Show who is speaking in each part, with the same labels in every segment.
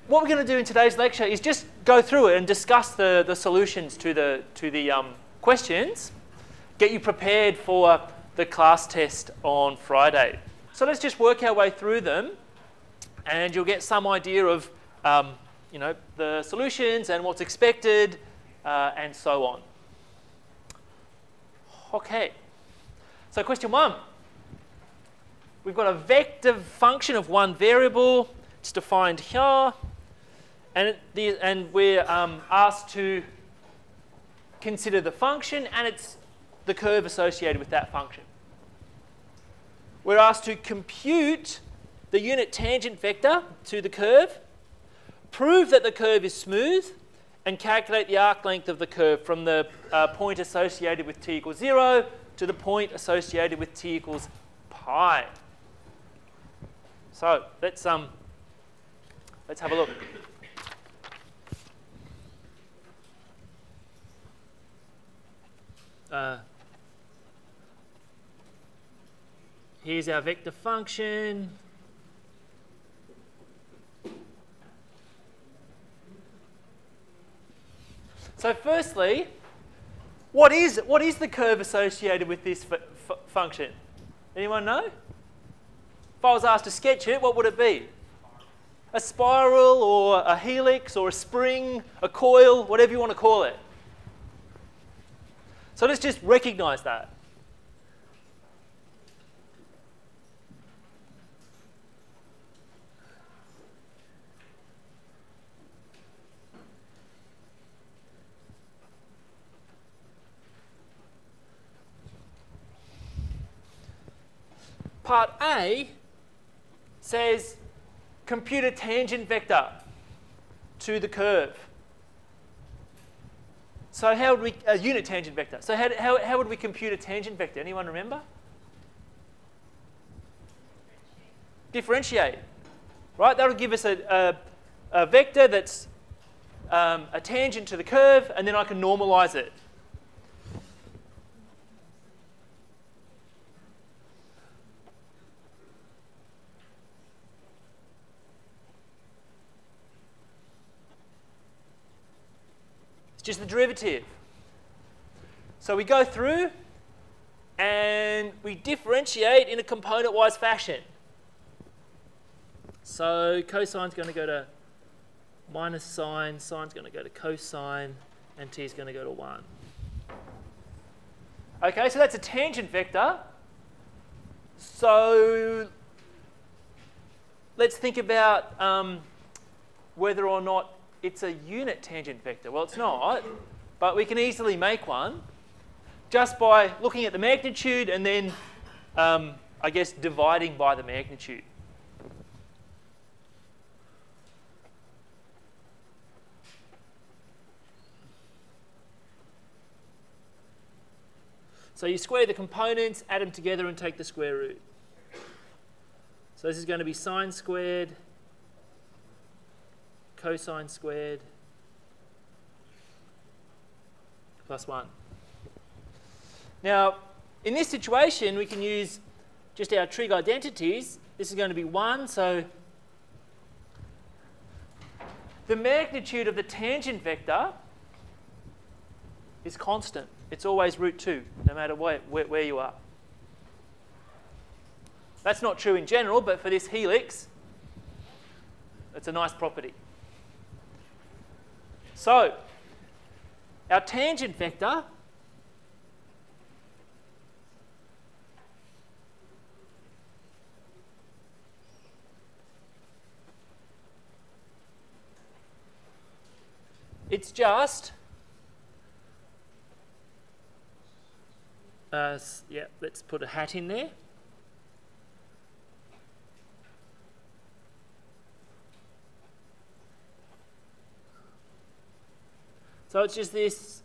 Speaker 1: what we're going to do in today's lecture is just go through it and discuss the solutions to the questions, get you prepared for the class test on Friday. So let's just work our way through them, and you'll get some idea of the solutions and what's expected, and so on. Okay. So question 1. We've got a vector function of one variable. It's defined here. And we're asked to consider the function and it's the curve associated with that function. We're asked to compute the unit tangent vector to the curve, prove that the curve is smooth, and calculate the arc length of the curve from the point associated with t equals 0 to the point associated with t equals pi. So let's have a look. Here's our vector function. So firstly, what is the curve associated with this function? Anyone know? If I was asked to sketch it, what would it be? A spiral or a helix or a spring, a coil, whatever you want to call it. So let's just recognize that. Part A says compute a tangent vector to the curve. So how would we, a unit tangent vector. So how would we compute a tangent vector? Anyone remember? Differentiate. Right, that'll give us a vector that's a tangent to the curve, and then I can normalize it. Just the derivative. So we go through and we differentiate in a component-wise fashion. So cosine's going to go to minus sine, sine's going to go to cosine, and t is going to go to 1. Okay, so that's a tangent vector. So let's think about whether or not it's a unit tangent vector. Well, it's not, but we can easily make one just by looking at the magnitude and then, I guess, dividing by the magnitude. So you square the components, add them together, and take the square root. So this is going to be sine squared cosine squared plus 1. Now, in this situation, we can use just our trig identities. This is going to be 1, so the magnitude of the tangent vector is constant. It's always root 2, no matter where you are. That's not true in general, but for this helix, it's a nice property. So, our tangent vector it's just yeah, let's put a hat in there. So it's just this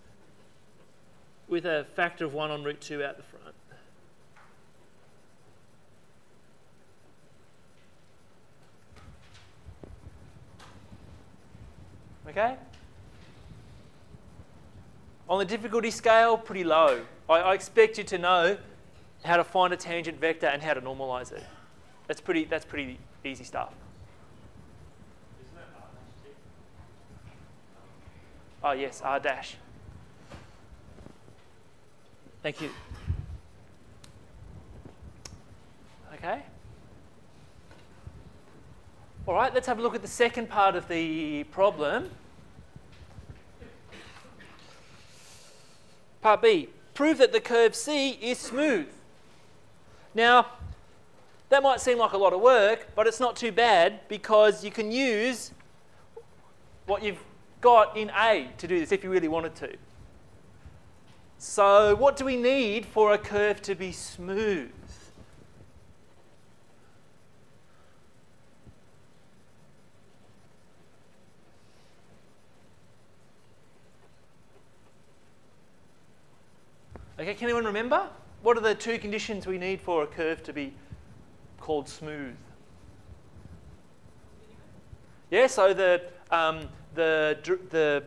Speaker 1: with a factor of 1 on root 2 out the front. Okay? On the difficulty scale, pretty low. I expect you to know how to find a tangent vector and how to normalize it. That's pretty easy stuff.
Speaker 2: Isn't that hard?
Speaker 1: Oh yes, r dash. Thank you. Okay. All right, let's have a look at the second part of the problem. Part B, prove that the curve C is smooth. Now, that might seem like a lot of work, but it's not too bad because you can use what you've got in A to do this if you really wanted to. So what do we need for a curve to be smooth? Okay, can anyone remember? What are the two conditions we need for a curve to be called smooth? Yeah, so the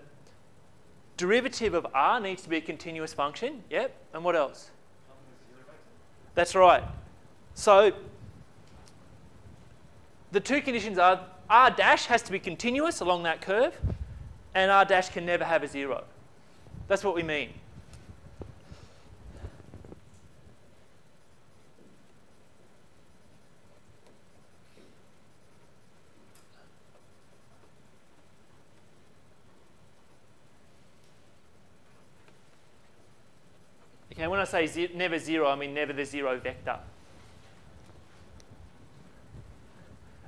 Speaker 1: derivative of r needs to be a continuous function. Yep, and what else? That's right. So the two conditions are r dash has to be continuous along that curve, and r dash can never have a 0. That's what we mean. Okay, when I say never 0, I mean never the 0 vector.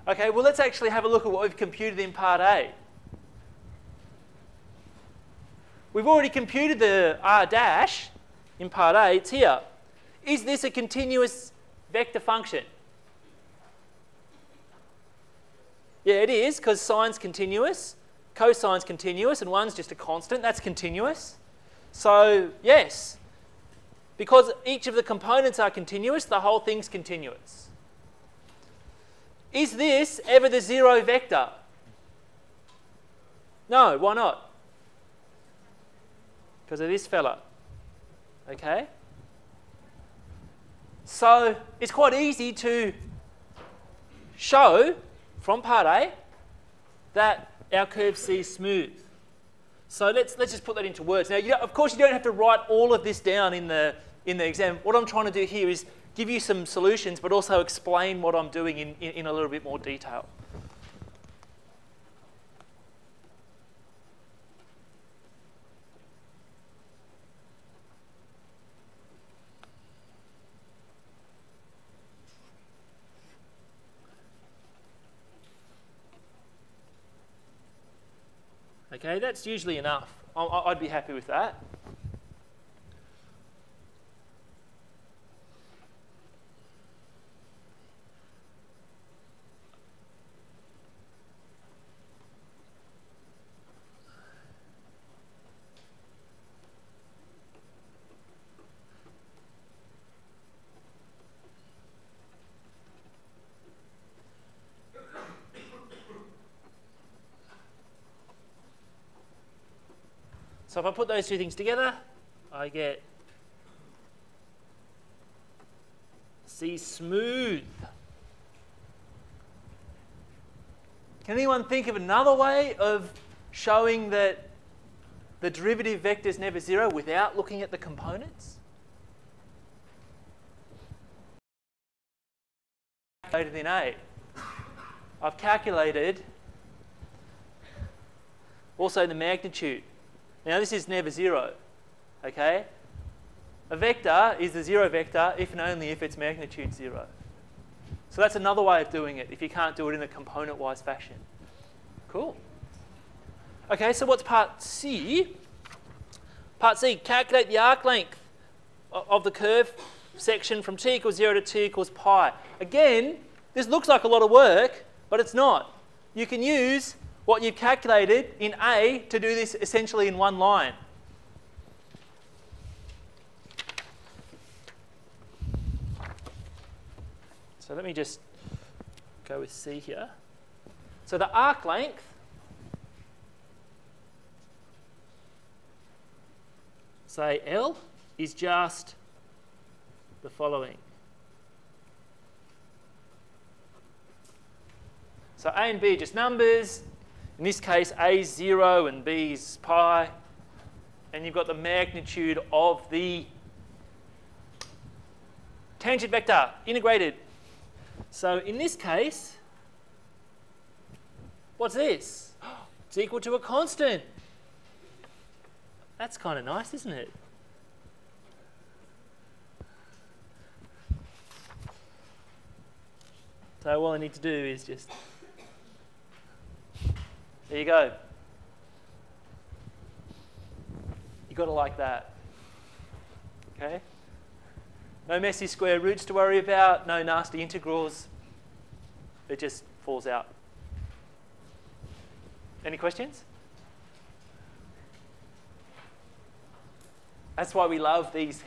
Speaker 1: Okay, well let's actually have a look at what we've computed in part A. We've already computed the r dash in part A, it's here. Is this a continuous vector function? Yeah, it is, because sine's continuous, cosine's continuous, and 1's just a constant. That's continuous. So, yes. Because each of the components are continuous, the whole thing's continuous. Is this ever the 0 vector? No, why not? Because of this fella. Okay? So it's quite easy to show from part A that our curve C is smooth. So let's just put that into words. Now, of course, you don't have to write all of this down in the exam. What I'm trying to do here is give you some solutions, but also explain what I'm doing in a little bit more detail. Okay, that's usually enough. I'd be happy with that. So if I put those two things together, I get C smooth. Can anyone think of another way of showing that the derivative vector is never 0 without looking at the components? Calculated in A. I've calculated also the magnitude. Now this is never 0, okay? A vector is the 0 vector if and only if its magnitude 0. So that's another way of doing it if you can't do it in a component-wise fashion. Cool. Okay, so what's part C? Part C, calculate the arc length of the curve section from t equals 0 to t equals pi. Again, this looks like a lot of work, but it's not. You can use what you've calculated in A to do this essentially in one line. So let me just go with C here. So the arc length, say L, is just the following. So A and B are just numbers. In this case, A is 0 and B is pi. and you've got the magnitude of the tangent vector integrated. So in this case, what's this? It's equal to a constant. That's kind of nice, isn't it? So all I need to do is just, there you go. You've got to like that. Okay? No messy square roots to worry about, no nasty integrals. It just falls out. Any questions? That's why we love these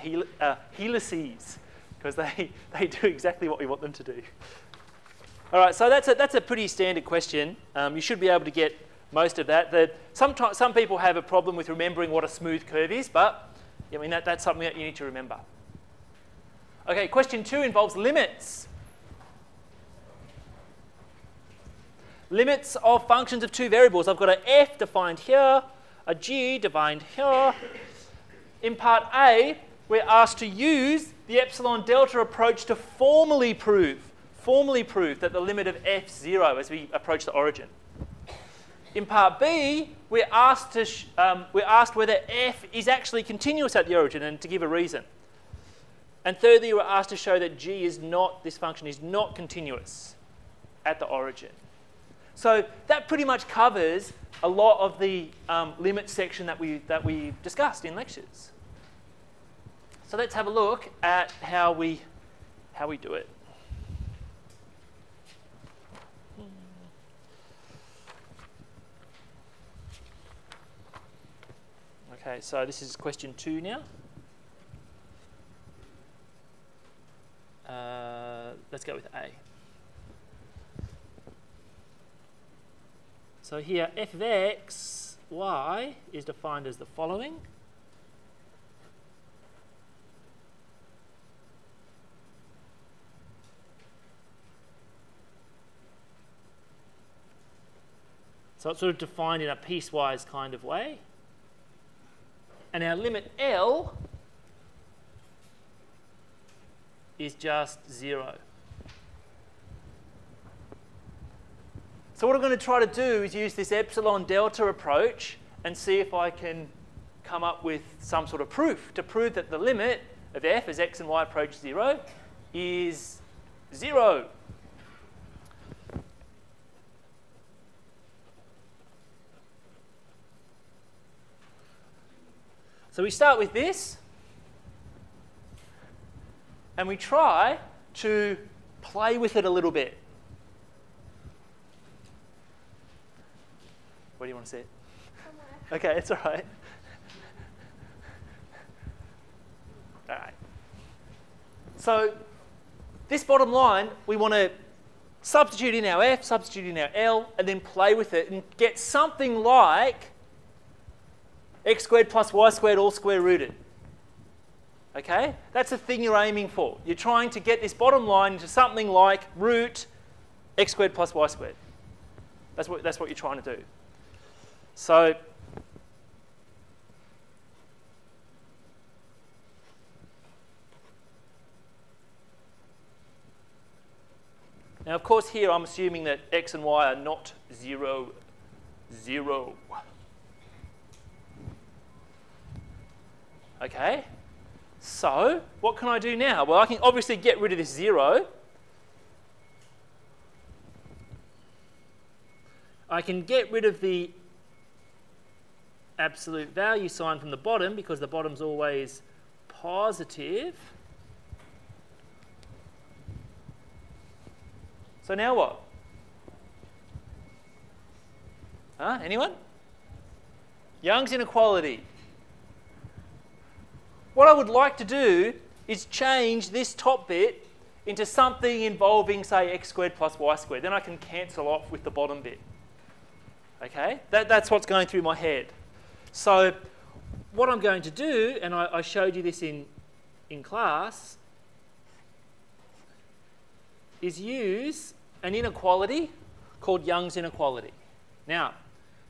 Speaker 1: helices, because they do exactly what we want them to do. All right, so that's a pretty standard question. You should be able to get most of that. Some people have a problem with remembering what a smooth curve is, but I mean that's something that you need to remember. Okay, question 2 involves limits. Limits of functions of two variables. I've got an f defined here, a g defined here. In part A, we're asked to use the epsilon delta approach to formally prove that the limit of f is 0 as we approach the origin. In part B, we're asked whether f is actually continuous at the origin and to give a reason. And thirdly, we're asked to show that this function is not continuous at the origin. So that pretty much covers a lot of the limit section that we discussed in lectures. So let's have a look at how we do it. Okay, so this is question 2 now. Let's go with A. So here, f of x, y is defined as the following. So it's sort of defined in a piecewise kind of way. And our limit L is just 0. So what I'm going to try to do is use this epsilon delta approach and see if I can come up with some sort of proof to prove that the limit of f as x and y approach 0 is 0. So we start with this, and we try to play with it a little bit. Where do you want to see it? Somewhere. Okay, it's all right. All right. So this bottom line, we want to substitute in our f, substitute in our L, and then play with it and get something like x squared plus y squared all square rooted. Okay? That's the thing you're aiming for. You're trying to get this bottom line into something like root x squared plus y squared. That's what you're trying to do. So now, of course, here I'm assuming that x and y are not 0, 0. Okay, so what can I do now? Well, I can obviously get rid of this 0. I can get rid of the absolute value sign from the bottom because the bottom's always positive. So now what? Anyone? Young's inequality. What I would like to do is change this top bit into something involving, say, x squared plus y squared. Then I can cancel off with the bottom bit. Okay? That's what's going through my head. So what I'm going to do, and I showed you this in class, is use an inequality called Young's inequality. Now,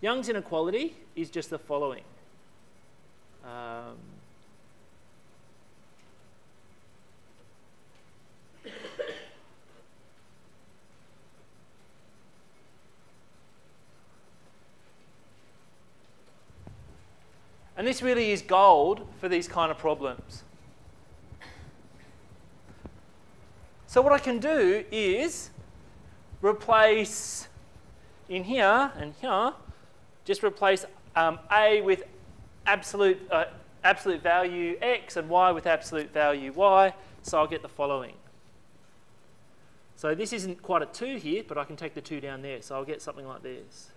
Speaker 1: Young's inequality is just the following. And this really is gold for these kind of problems. So what I can do is replace in here and here, just replace A with absolute value x and y with absolute value y, so I'll get the following. So this isn't quite a 2 here, but I can take the 2 down there, so I'll get something like this.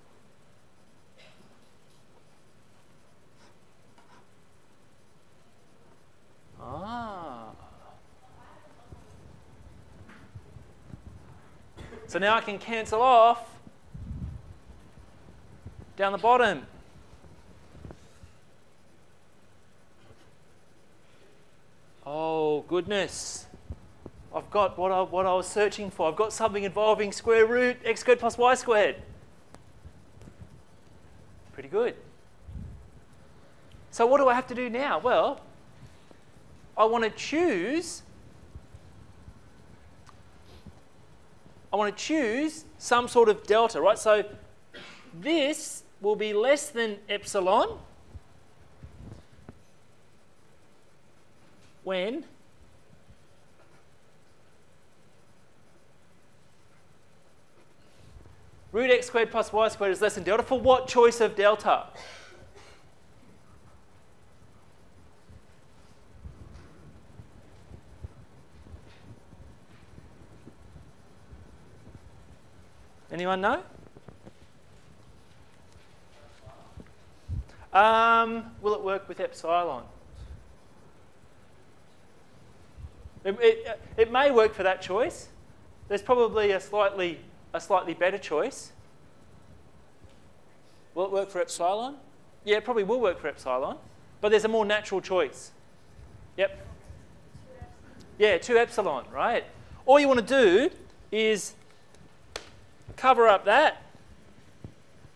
Speaker 1: So now I can cancel off down the bottom. Oh, goodness. I've got what I was searching for. I've got something involving square root x squared plus y squared. Pretty good. So what do I have to do now? Well, I want to choose some sort of delta, right? So this will be less than epsilon when root x squared plus y squared is less than delta. For what choice of delta? Anyone know? Will it work with epsilon? It may work for that choice. There's probably a slightly better choice. Will it work for epsilon? Yeah, it probably will work for epsilon, but there's a more natural choice. Yep. Yeah, 2 epsilon, right? All you want to do is cover up that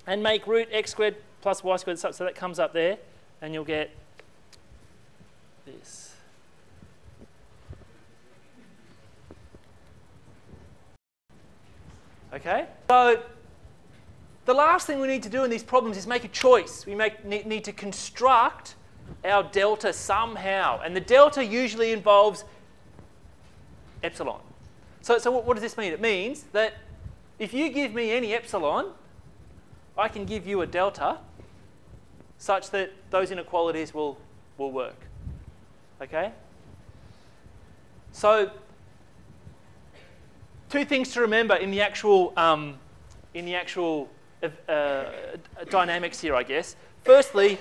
Speaker 1: and make root x squared plus y squared, so that comes up there, and you'll get this. Okay? So the last thing we need to do in these problems is make a choice. We need to construct our delta somehow, and the delta usually involves epsilon. So what does this mean? It means that if you give me any epsilon, I can give you a delta such that those inequalities will work. Okay? So 2 things to remember in the actual dynamics here, I guess. Firstly,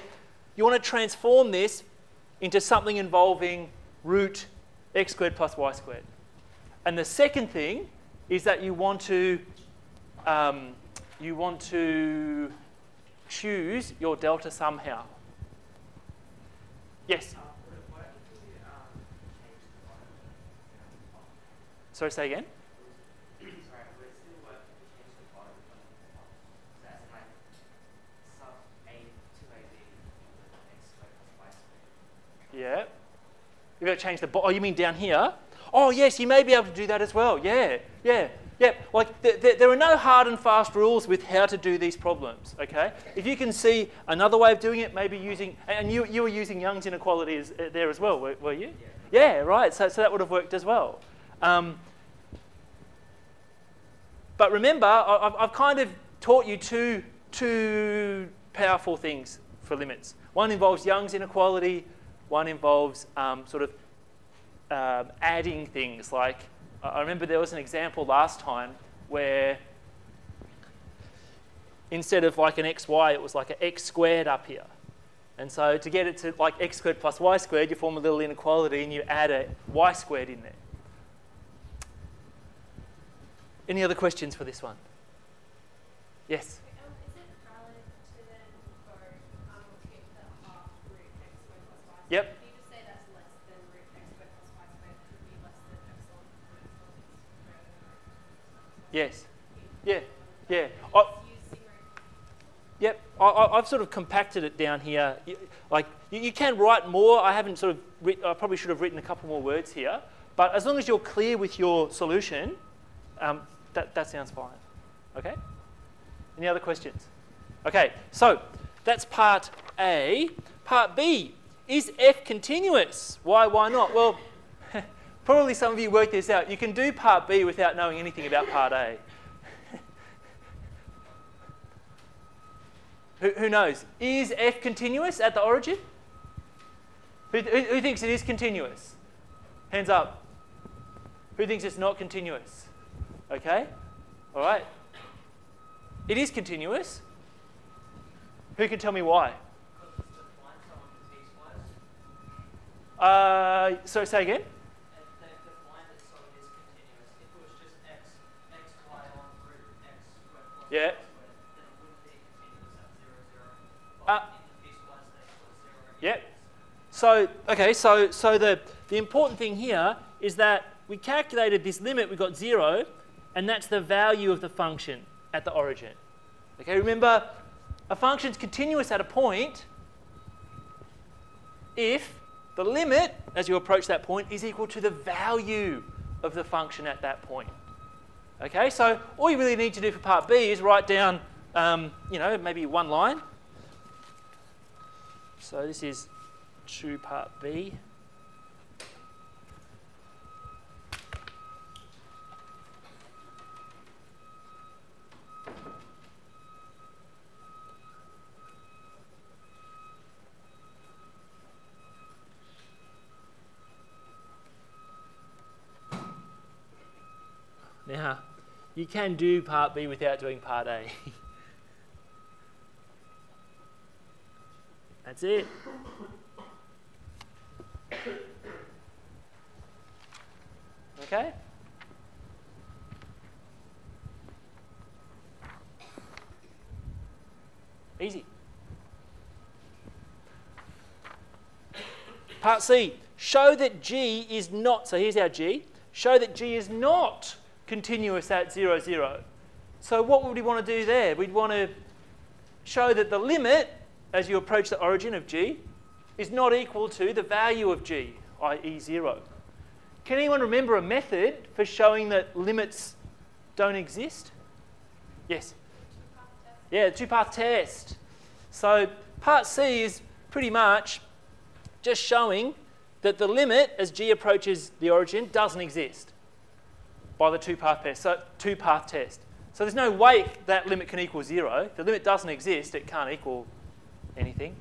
Speaker 1: you want to transform this into something involving root x squared plus y squared. And the second thing is that you want to choose your delta somehow. Yes? Sorry, say again? Yeah. You've got to change the... Oh, you mean down here? Oh, yes, you may be able to do that as well. Yeah. Like, there are no hard and fast rules with how to do these problems, okay? If you can see another way of doing it, maybe using... And you were using Young's inequality there as well, were you? Yeah, right. So that would have worked as well. But remember, I've kind of taught you two powerful things for limits. One involves Young's inequality. One involves adding things. Like, I remember there was an example last time where instead of like an xy, it was like an x squared up here. And so to get it to like x squared plus y squared, you form a little inequality and you add a y squared in there. Any other questions for this one? Yes?
Speaker 2: Is it valid to then go keep the half root x squared plus y squared?
Speaker 1: Yep.
Speaker 2: Can you just say that's less than root x squared plus y squared could be less than epsilon?
Speaker 1: Yes. Yeah. Yep. I've sort of compacted it down here. Like you can write more. I haven't sort of. I probably should have written a couple more words here. But as long as you're clear with your solution, that sounds fine. Okay. Any other questions? Okay. So that's part A. Part B, is f continuous? Why not? Well, probably some of you worked this out. You can do part B without knowing anything about part A. Who knows? Is f continuous at the origin? Who thinks it is continuous? Hands up. Who thinks it's not continuous? Okay. All right. It is continuous. Who can tell me why? So say again? Yeah. Yeah. So, okay, so the important thing here is that we calculated this limit, we got 0, and that's the value of the function at the origin. Okay, remember, a function's continuous at a point if the limit, as you approach that point, is equal to the value of the function at that point. Okay, so all you really need to do for part B is write down, maybe one line. So this is true part B. Now, you can do part B without doing part A. That's it. Okay? Easy. Part C, show that G is not, so here's our G, show that G is not continuous at 0, 0. So what would we want to do there? We'd want to show that the limit, as you approach the origin of G, is not equal to the value of G, i.e. 0. Can anyone remember a method for showing that limits don't exist? Yes? Yeah, the two-path test. So part C is pretty much just showing that the limit, as G approaches the origin, doesn't exist by the two-path test. So there's no way that limit can equal 0. If the limit doesn't exist, it can't equal anything.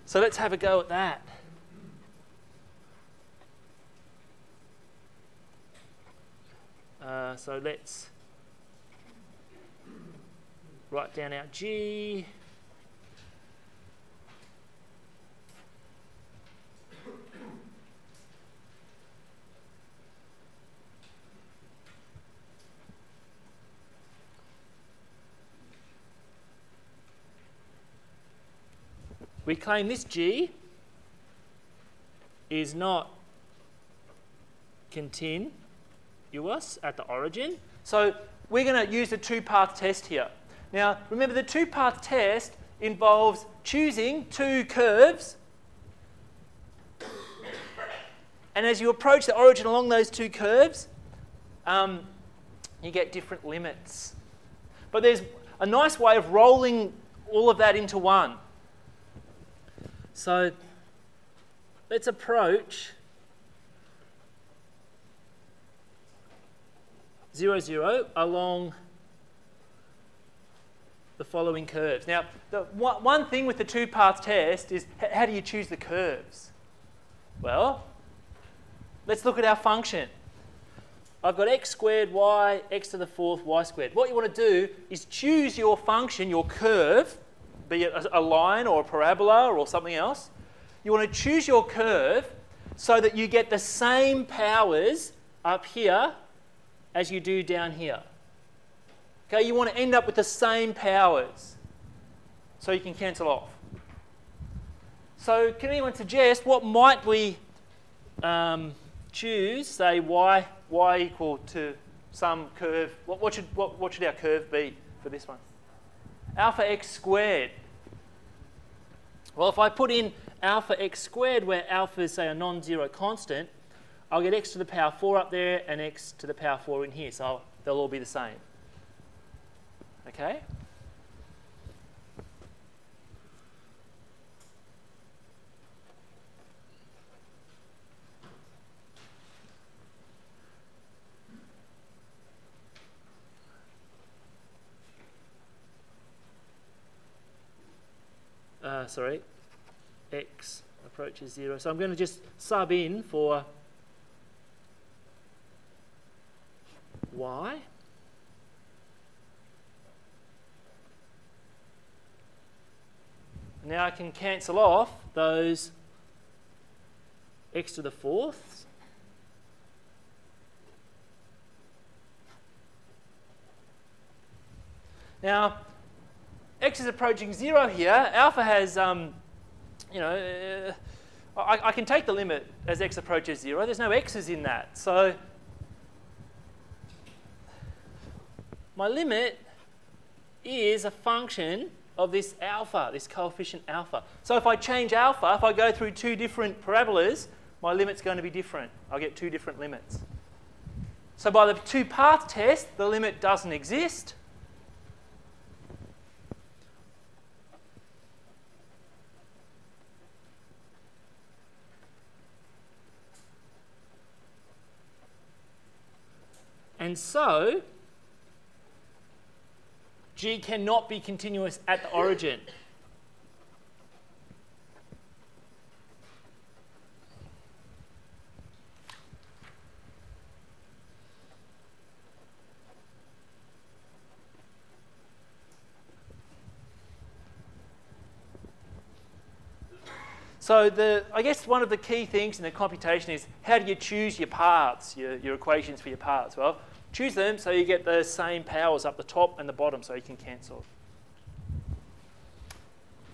Speaker 1: So let's have a go at that. So let's write down our G. We claim this G is not continuous at the origin. So we're going to use the two-path test here. Now, remember, the two-path test involves choosing two curves. And as you approach the origin along those two curves, you get different limits. But there's a nice way of rolling all of that into one. So let's approach 0, 0 along the following curves. Now, the one thing with the two-path test is how do you choose the curves? Well, let's look at our function. I've got x squared y, x to the fourth y squared. What you want to do is choose your function, your curve, be it a line or a parabola or something else. You want to choose your curve so that you get the same powers up here as you do down here. Okay, you want to end up with the same powers so you can cancel off. So can anyone suggest what might we choose? Say y equal to some curve. What should our curve be for this one? Alpha x squared. Well, if I put in alpha x squared, where alpha is, say, a non-zero constant, I'll get x to the power 4 up there and x to the power 4 in here. So they'll all be the same. Okay? x approaches 0. So I'm going to just sub in for y. Now I can cancel off those x to the fourths. Now, x is approaching 0 here. Alpha has, I can take the limit as x approaches 0. There's no x's in that. So my limit is a function of this alpha, this coefficient alpha. So if I change alpha, if I go through two different parabolas, my limit's going to be different. I'll get two different limits. So by the two-path test, the limit doesn't exist. And so, G cannot be continuous at the origin. So I guess one of the key things in the computation is how do you choose your paths, your equations for your paths? Well, choose them so you get the same powers up the top and the bottom so you can cancel.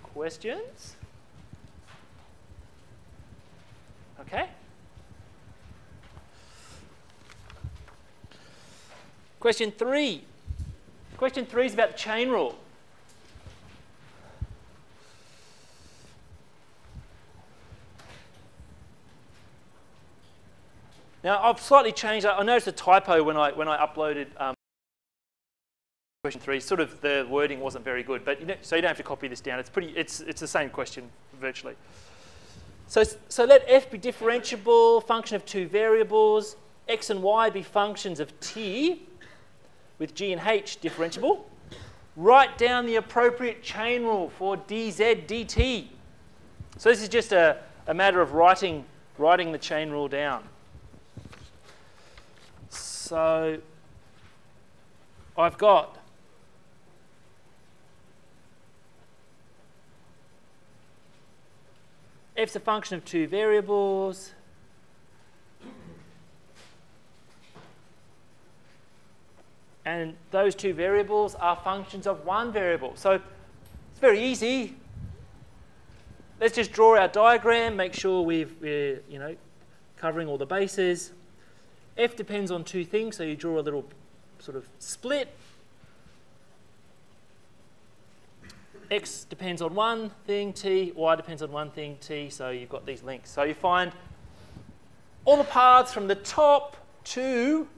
Speaker 1: Questions? Okay. Question 3. Question 3 is about the chain rule. Now, I've slightly changed. I noticed a typo when I uploaded question 3. Sort of the wording wasn't very good, but so you don't have to copy this down. It's the same question virtually. So let f be differentiable, function of two variables. X and y be functions of t, with g and h differentiable. Write down the appropriate chain rule for dz dt. So this is just a matter of writing the chain rule down. So I've got f's a function of two variables. And those two variables are functions of one variable. So it's very easy. Let's just draw our diagram, make sure we're covering all the bases. F depends on two things, so you draw a little sort of split. X depends on one thing, t. Y depends on one thing, t. So you've got these links. So you find all the paths from the top to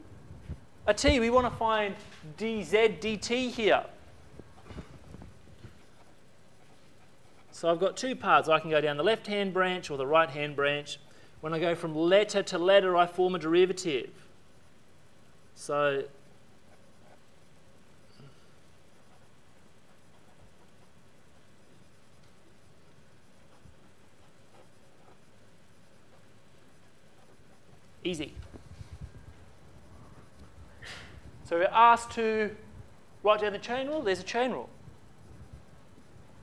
Speaker 1: a t. We want to find dz dt here. So I've got two paths. I can go down the left-hand branch or the right-hand branch. When I go from letter to letter, I form a derivative. So easy. So we're asked to write down the chain rule. There's a chain rule.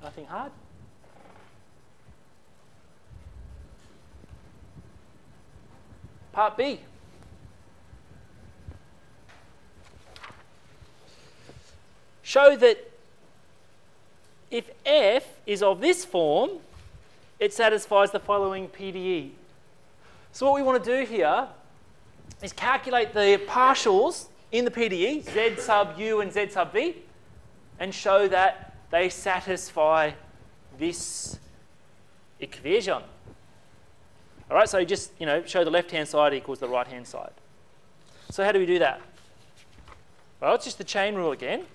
Speaker 1: Nothing hard. Part B. Show that if f is of this form, it satisfies the following PDE. So what we want to do here is calculate the partials in the PDE, z sub u and z sub v, and show that they satisfy this equation. All right, so just show the left-hand side equals the right-hand side. So how do we do that? Well, it's just the chain rule again.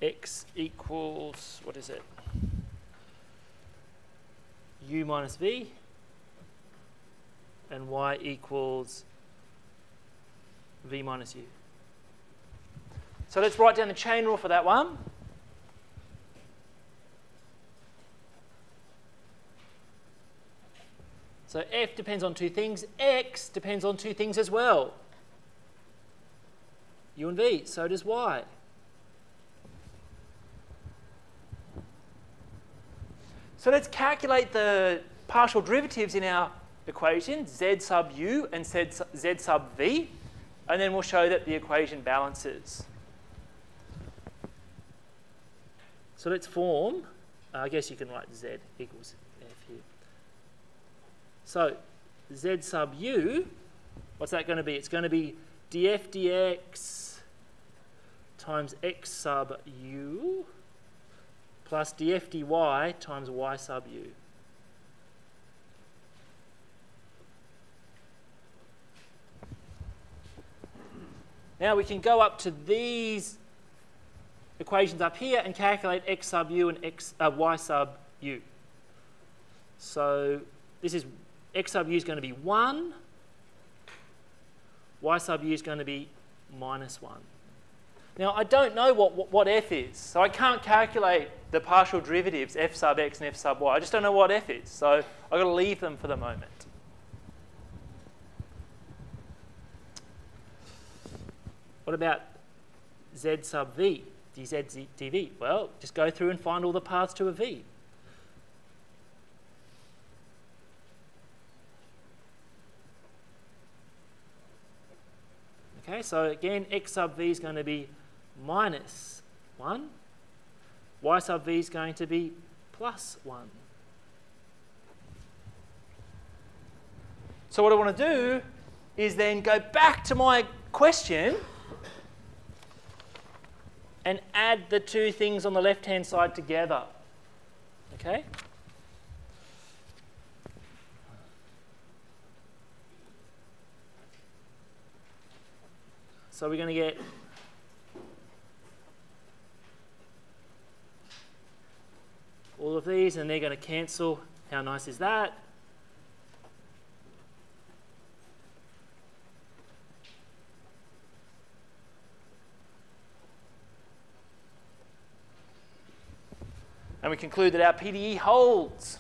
Speaker 1: X equals, what is it? U minus v. and y equals v minus u. So let's write down the chain rule for that one. So f depends on two things. X depends on two things as well. U and v. So does y. So let's calculate the partial derivatives in our equation, z sub u and z sub v, and then we'll show that the equation balances. So let's form, I guess you can write z equals f here. So z sub u, what's that going to be? It's going to be df dx times x sub u plus df dy times y sub u. Now we can go up to these equations up here and calculate x sub u and y sub u. So this is x sub u is going to be 1, y sub u is going to be minus 1. Now I don't know what f is, so I can't calculate the partial derivatives f sub x and f sub y. I just don't know what f is, so I've got to leave them for the moment. What about z sub v, dz dv? Well, just go through and find all the paths to a v. Okay, so again, x sub v is going to be minus 1. Y sub v is going to be plus 1. So what I want to do is then go back to my question and add the two things on the left-hand side together. Okay? So we're going to get all of these, and they're going to cancel. How nice is that? And we conclude that our PDE holds.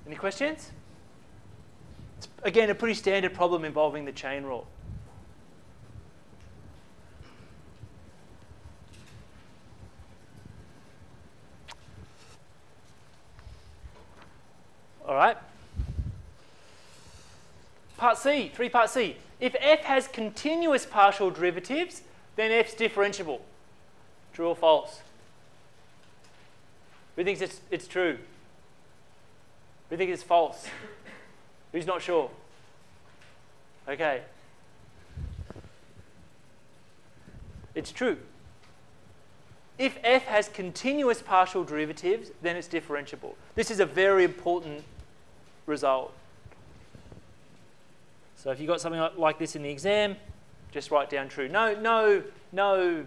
Speaker 1: Any questions? It's, again, a pretty standard problem involving the chain rule. All right. Part C, 3-part C. If f has continuous partial derivatives, then f's differentiable. True or false? Who thinks it's true? Who thinks it's false? Who's not sure? Okay. It's true. If f has continuous partial derivatives, then it's differentiable. This is a very important result. So if you've got something like this in the exam, just write down true. No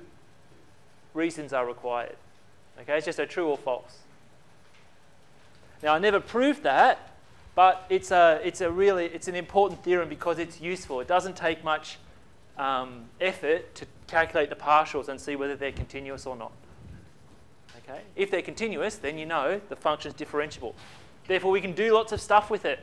Speaker 1: reasons are required. Okay, it's just a true or false. Now I never proved that, but it's an important theorem because it's useful. It doesn't take much effort to calculate the partials and see whether they're continuous or not. Okay, if they're continuous, then you know the function is differentiable. Therefore, we can do lots of stuff with it.